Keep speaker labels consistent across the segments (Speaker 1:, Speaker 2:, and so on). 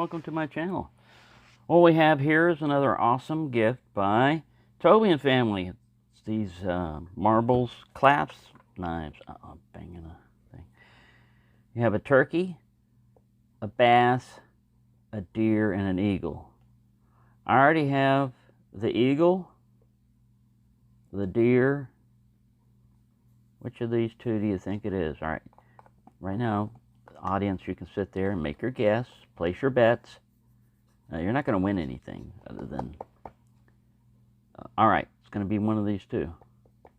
Speaker 1: welcome to my channel. What we have here is another awesome gift by Toby and family. It's these marbles, clasp knives. I'm banging a thing. You have a turkey, a bass, a deer, and an eagle. I already have the eagle, the deer. Which of these two do you think it is? All right, right now, audience, you can sit there and make your guess, place your bets. You're not going to win anything other than... all right, it's going to be one of these two,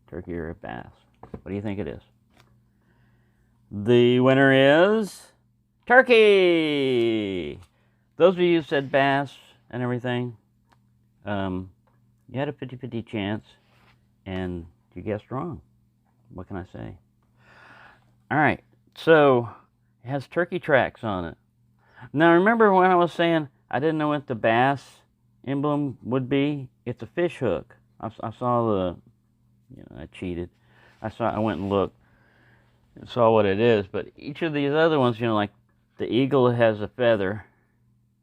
Speaker 1: turkey or a bass. What do you think it is? The winner is turkey! Those of you who said bass and everything, you had a 50-50 chance, and you guessed wrong. What can I say? All right, so it has turkey tracks on it. Now, remember when I was saying I didn't know what the bass emblem would be? It's a fish hook. I saw the, I cheated. I went and looked and saw what it is. But each of these other ones, like the eagle has a feather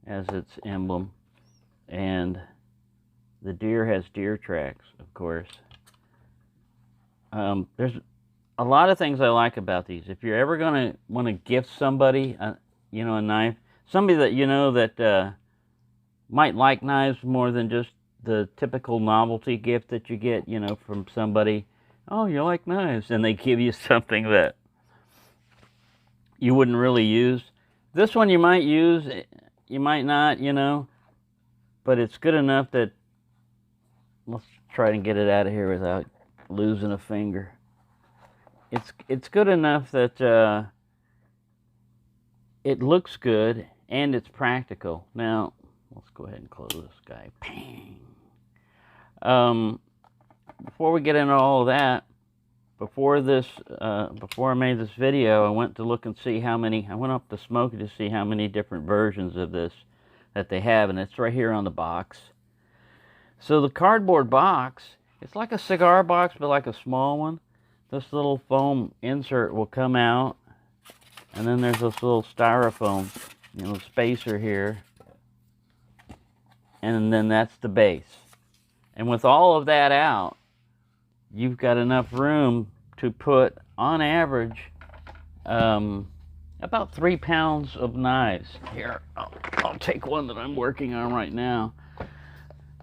Speaker 1: as its emblem, and the deer has deer tracks, of course. There's a lot of things I like about these. If you're ever going to want to gift somebody, a knife, somebody that that might like knives more than just the typical novelty gift that you get, from somebody. Oh, you like knives, and they give you something that you wouldn't really use. This one you might use, you might not, but it's good enough that, let's try and get it out of here without losing a finger. It's good enough that it looks good and it's practical. Now, let's go ahead and close this guy. Pang. Before we get into all of that, before I made this video, I went to look and see how many. I went up to Smoky to see how many different versions of this that they have, and it's right here on the box. So the cardboard box, it's like a cigar box, but like a small one. This little foam insert will come out, and then there's this little styrofoam, spacer here, and then that's the base. And with all of that out, you've got enough room to put, on average, about 3 pounds of knives. Here, I'll take one that I'm working on right now.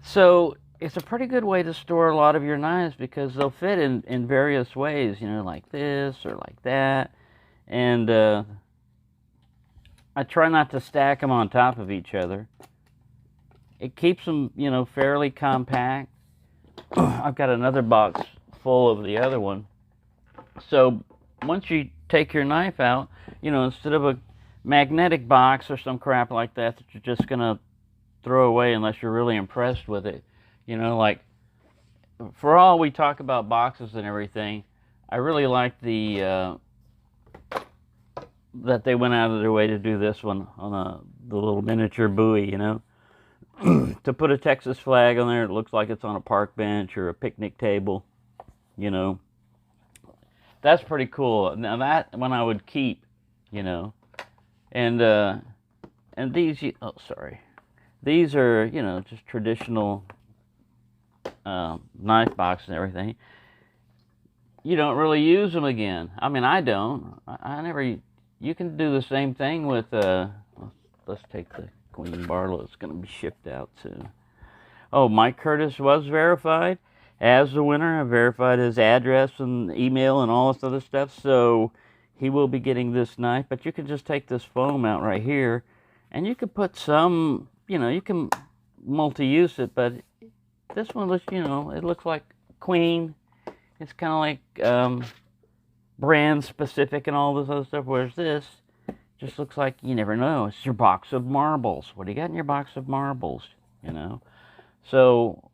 Speaker 1: So it's a pretty good way to store a lot of your knives because they'll fit in various ways, like this or like that. And I try not to stack them on top of each other. It keeps them, fairly compact. I've got another box full of the other one. So once you take your knife out, instead of a magnetic box or some crap like that you're just going to throw away unless you're really impressed with it, like, for all we talk about boxes and everything, I really like the that they went out of their way to do this one on the little miniature buoy, to put a Texas flag on there. It looks like it's on a park bench or a picnic table, That's pretty cool. Now that one I would keep, and these, oh sorry, these are just traditional knife box and everything. You don't really use them again. I mean, I don't. I never. You can do the same thing with. Let's take the Queen Barlow. It's going to be shipped out soon. Oh, Mike Curtis was verified as the winner. I verified his address and email and all this other stuff, so he will be getting this knife. But you can just take this foam out right here, and you can put some. You can multi-use it, but this one looks, it looks like Queen. It's kind of like brand specific and all this other stuff, whereas this just looks like, you never know, it's your box of marbles. What do you got in your box of marbles, So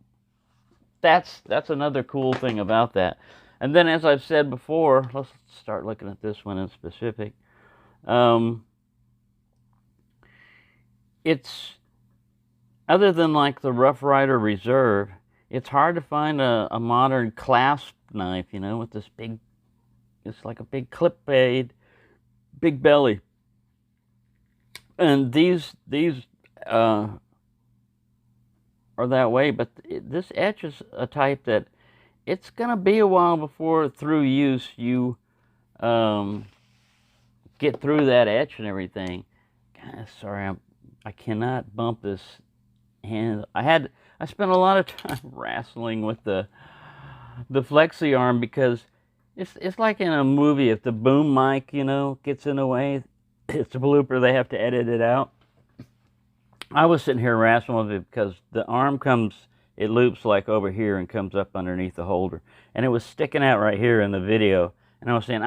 Speaker 1: that's another cool thing about that. And then, as I've said before, let's start looking at this one in specific. It's, other than like the Rough Rider Reserve, it's hard to find a modern clasp knife, with this big, it's like a big clip blade, big belly. And these are that way, but this etch is a type that it's gonna be a while before through use you get through that etch and everything. God, sorry, I cannot bump this hand. I spent a lot of time wrestling with the flexi arm because it's like in a movie. If the boom mic, gets in the way, it's a blooper. They have to edit it out. I was sitting here wrestling with it because the arm it loops like over here and comes up underneath the holder, and it was sticking out right here in the video. And I was saying,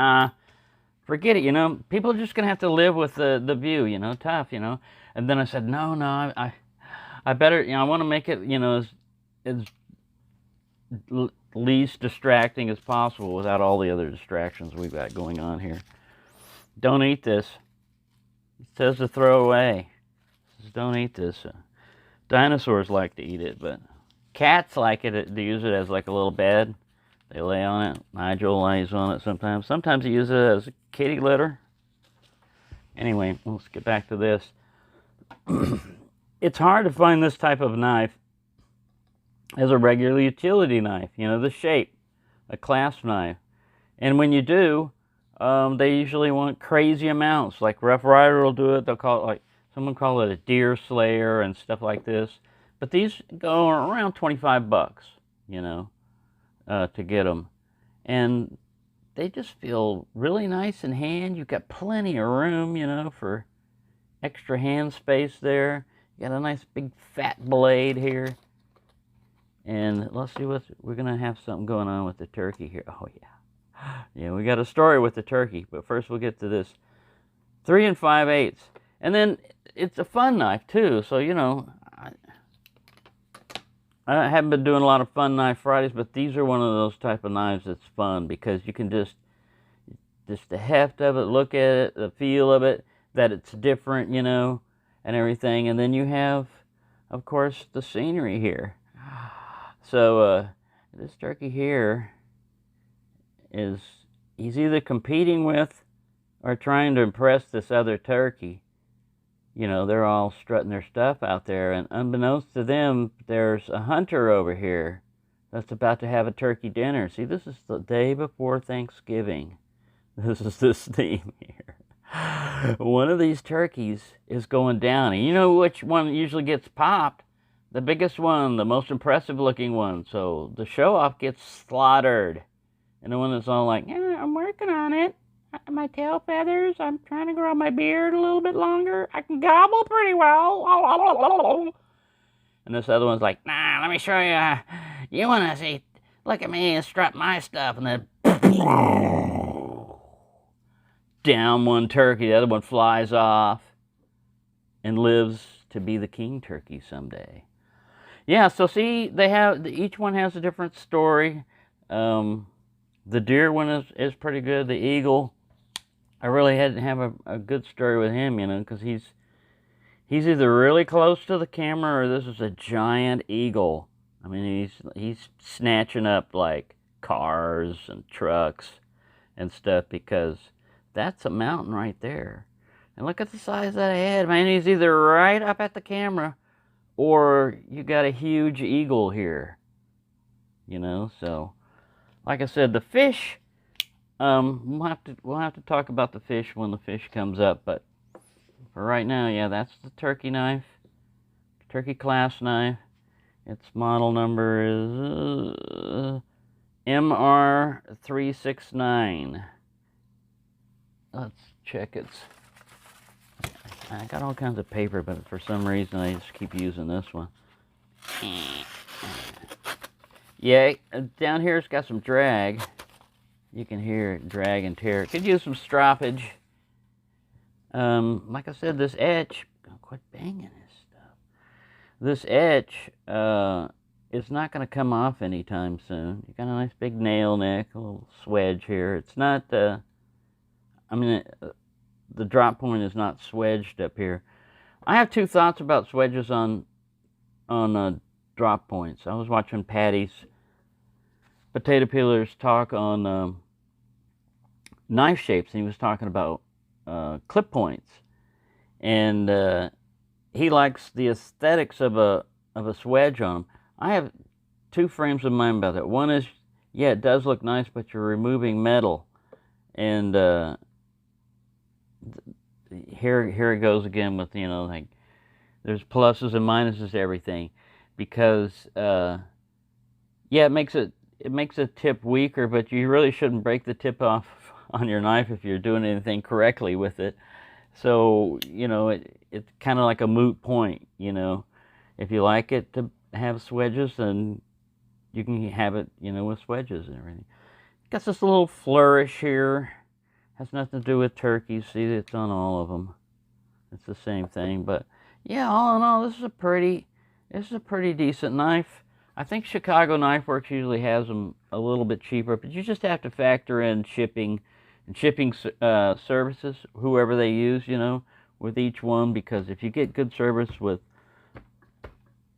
Speaker 1: forget it, people are just gonna have to live with the view, tough, And then I said, no, I better, I want to make it, as least distracting as possible without all the other distractions we've got going on here. Don't eat this. It says to throw away. It says don't eat this. Dinosaurs like to eat it, but cats like it to use it as like a little bed. They lay on it. Nigel lays on it sometimes. Sometimes he uses it as a kitty litter. Anyway, let's get back to this. It's hard to find this type of knife as a regular utility knife. The shape, a clasp knife. And when you do, they usually want crazy amounts. Like Rough Rider will do it. They'll call it someone call it a deer slayer and stuff like this. But these go around 25 bucks, to get them. And they just feel really nice in hand. You've got plenty of room, for extra hand space there. You got a nice big fat blade here. And let's see we're going to have something going on with the turkey here. Oh, yeah. Yeah, we got a story with the turkey. But first we'll get to this 3 5/8. And then it's a fun knife, too. So, I haven't been doing a lot of fun knife Fridays, but these are one of those type of knives that's fun because you can just the heft of it, look at it, the feel of it, that it's different, and everything. And then you have, of course, the scenery here. So this turkey here he's either competing with or trying to impress this other turkey. They're all strutting their stuff out there, and unbeknownst to them, there's a hunter over here that's about to have a turkey dinner. See, this is the day before Thanksgiving. This is this theme here. One of these turkeys is going down, and you know which one usually gets popped? The biggest one, the most impressive looking one. So the show-off gets slaughtered. And the one that's all like, yeah, I'm working on it. My tail feathers, I'm trying to grow my beard a little bit longer. I can gobble pretty well. And this other one's like, nah, let me show you. You want to see, look at me and strut my stuff. And then down one turkey, the other one flies off and lives to be the king turkey someday. Yeah, so see, each one has a different story. The deer one is pretty good. The eagle, I really had to have a good story with him, because he's either really close to the camera or this is a giant eagle. I mean, he's snatching up like cars and trucks and stuff because that's a mountain right there. And look at the size of that head. Man, he's either right up at the camera or you got a huge eagle here. So like I said, the fish, we'll have to talk about the fish when the fish comes up, but for right now, yeah, that's the turkey knife, turkey clasp knife. Its model number is MR369. Let's check I got all kinds of paper, but for some reason I just keep using this one. Yeah, down here it's got some drag. You can hear it drag and tear. Could use some stroppage. Like I said, this etch, quit banging this stuff. This etch is not going to come off anytime soon. You got a nice big nail neck, a little swedge here. It's not, the drop point is not swedged up here. I have two thoughts about swedges on drop points. I was watching Patty's potato peelers talk on knife shapes, and he was talking about clip points. And he likes the aesthetics of a swedge on him. I have two frames of mind about that. One is, yeah, it does look nice, but you're removing metal, and here it goes again with, you know, like there's pluses and minuses to everything, because yeah, it makes a tip weaker, but you really shouldn't break the tip off on your knife if you're doing anything correctly with it. So, you know, it's kind of like a moot point, you know. If you like it to have swedges, then you can have it, you know, with swedges and everything. Got this little flourish here. Has nothing to do with turkeys. See, it's on all of them. It's the same thing, but yeah, all in all, this is a pretty decent knife. I think Chicago Knife Works usually has them a little bit cheaper, but you just have to factor in shipping and shipping services, whoever they use, you know, with each one, because if you get good service with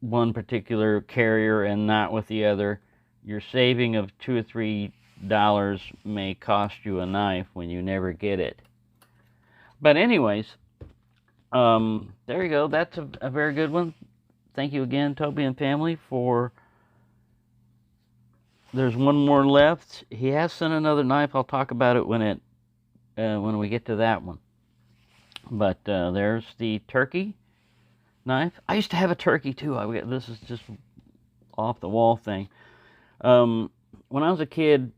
Speaker 1: one particular carrier and not with the other, your saving of $2 or $3 may cost you a knife when you never get it. But anyways, there you go. That's a very good one. Thank you again, Toby and family, for... There's one more left. He has sent another knife. I'll talk about it when we get to that one. But there's the turkey knife. I used to have a turkey too. This is just off the wall thing. When I was a kid,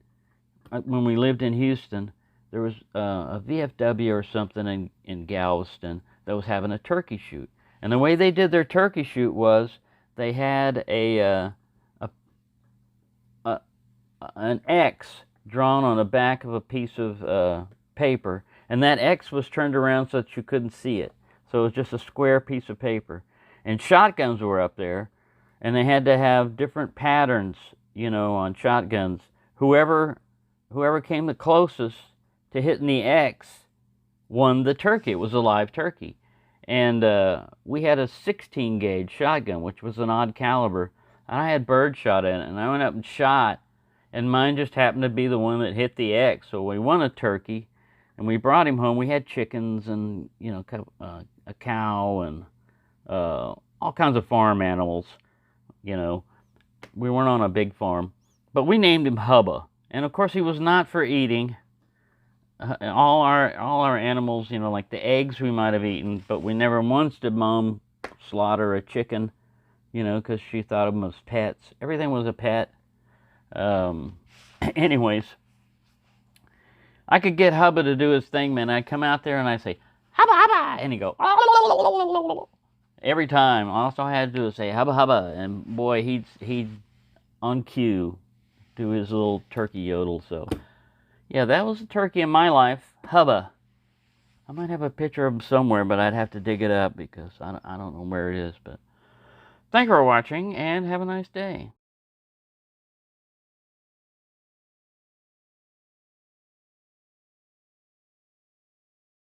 Speaker 1: when we lived in Houston, there was a VFW or something in Galveston that was having a turkey shoot. And the way they did their turkey shoot was they had an X drawn on the back of a piece of paper, and that X was turned around so that you couldn't see it. So it was just a square piece of paper. And shotguns were up there, and they had to have different patterns, you know, on shotguns. Whoever came the closest to hitting the X won the turkey. It was a live turkey. And we had a 16 gauge shotgun, which was an odd caliber. And I had birdshot in it, and I went up and shot, and mine just happened to be the one that hit the X. So we won a turkey, and we brought him home. We had chickens and, you know, a cow and all kinds of farm animals, you know. We weren't on a big farm, but we named him Hubba. And of course, he was not for eating. All our animals, you know, like the eggs we might have eaten, but we never once did Mom slaughter a chicken, you know, because she thought of them as pets. Everything was a pet. Anyways, I could get Hubba to do his thing, man. I'd come out there and I'd say, Hubba, Hubba, and he'd go, every time. All I had to do was say, Hubba, Hubba, and boy, he'd on cue do his little turkey yodel. So, yeah, that was a turkey in my life, Hubba. I might have a picture of him somewhere, but I'd have to dig it up because I don't know where it is. But thank you for watching, and have a nice day.